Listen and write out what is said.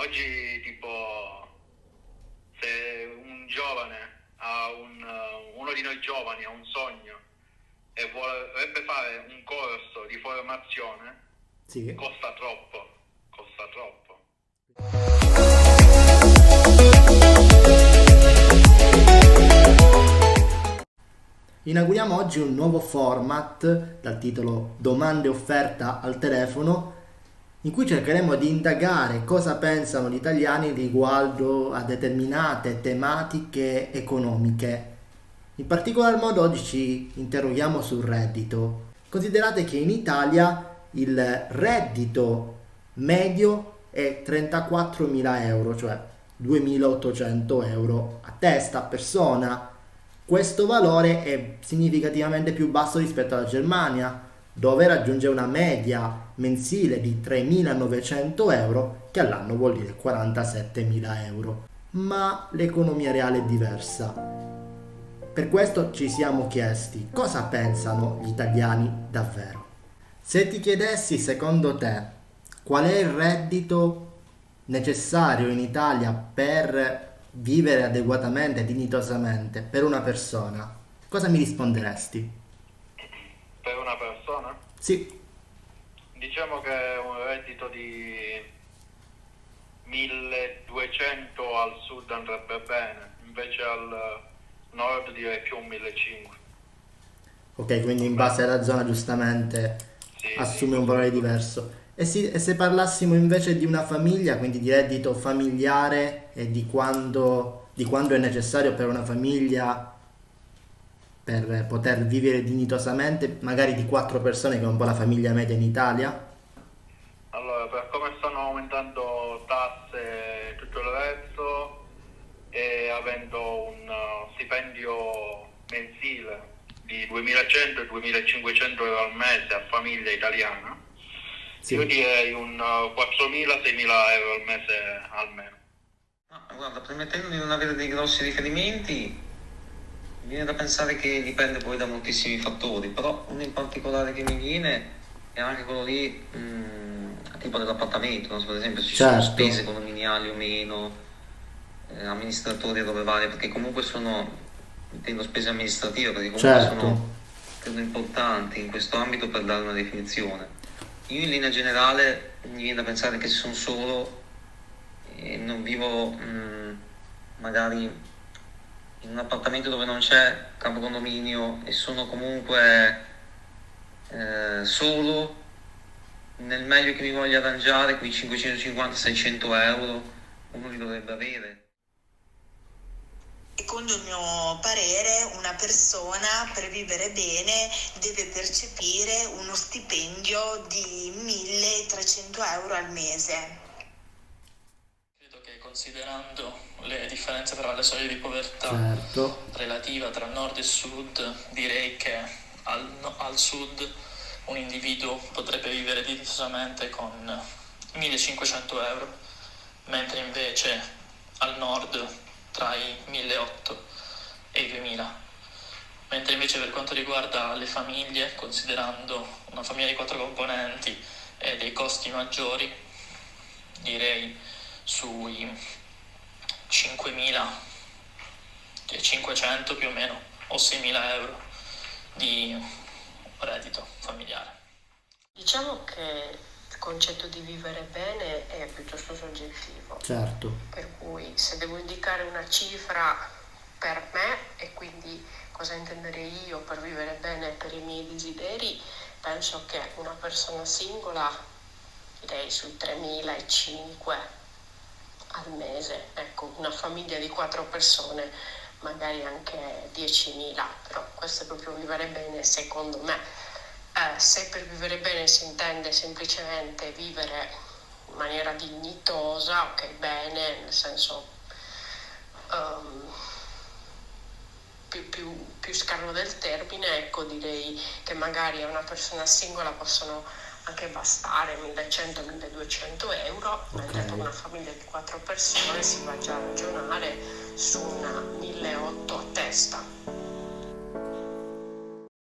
oggi tipo se un giovane ha uno di noi giovani ha un sogno e vorrebbe fare un corso di formazione, Sì. costa troppo. Inauguriamo oggi un nuovo format dal titolo Domande e offerta al telefono, in cui cercheremo di indagare cosa pensano gli italiani riguardo a determinate tematiche economiche. In particolar modo oggi ci interroghiamo sul reddito. Considerate che in Italia il reddito medio è 34.000 euro, cioè 2.800 euro a testa, a persona. Questo valore è significativamente più basso rispetto alla Germania, dove raggiunge una media mensile di 3.900 euro, che all'anno vuol dire 47.000 euro. Ma l'economia reale è diversa. Per questo ci siamo chiesti cosa pensano gli italiani davvero. Se ti chiedessi, secondo te, qual è il reddito necessario in Italia per vivere adeguatamente e dignitosamente per una persona, cosa mi risponderesti? Per una persona? Sì, Diciamo che un reddito di 1.200 al sud andrebbe bene, invece al nord direi più un 1.500. ok, quindi in base alla zona giustamente Sì, assume un valore diverso. E se parlassimo invece di una famiglia, quindi di reddito familiare e di quando è necessario per una famiglia per poter vivere dignitosamente, magari di 4 persone, che è un po' la famiglia media in Italia? Allora, per come stanno aumentando tasse e tutto il resto, e avendo un stipendio mensile di 2.100 e 2.500 euro al mese a famiglia italiana, Sì. io direi un 4.000-6.000 euro al mese almeno. Guarda, permettendo di non avere dei grossi riferimenti, viene da pensare che dipende poi da moltissimi fattori, però uno in particolare che mi viene è anche quello lì, tipo dell'appartamento, no? Per esempio se ci sono Certo. spese condominiali o meno, amministratori e robe varie, perché comunque intendo spese amministrative, perché comunque Certo. sono credo importanti in questo ambito per dare una definizione. Io in linea generale mi viene da pensare che se sono solo e non vivo magari in un appartamento dove non c'è capo condominio e sono comunque solo, nel meglio che mi voglia arrangiare, quei 550-600 euro uno li dovrebbe avere. Secondo il mio parere, una persona per vivere bene deve percepire uno stipendio di 1.300 euro al mese. Credo che considerando le differenze tra le soglie di povertà Certo. relativa tra nord e sud, direi che al sud un individuo potrebbe vivere dignitosamente con 1.500 euro, mentre invece al nord tra i 1.800 e i 2.000. Mentre invece per quanto riguarda le famiglie, considerando una famiglia di 4 componenti e dei costi maggiori, direi sui 5.500 più o meno o 6.000 euro di reddito familiare. Diciamo che il concetto di vivere bene è piuttosto soggettivo, Certo. per cui se devo indicare una cifra per me e quindi cosa intenderei io per vivere bene per i miei desideri, penso che una persona singola direi sui 3.500 al mese, ecco, una famiglia di 4 persone magari anche 10.000, però questo è proprio vivere bene secondo me. Se per vivere bene si intende semplicemente vivere in maniera dignitosa, ok, bene, nel senso più scarno del termine, ecco, direi che magari a una persona singola possono anche bastare 1.100-1.200 euro, mentre per una famiglia di 4 persone si va già a ragionare su una 1.800 a testa.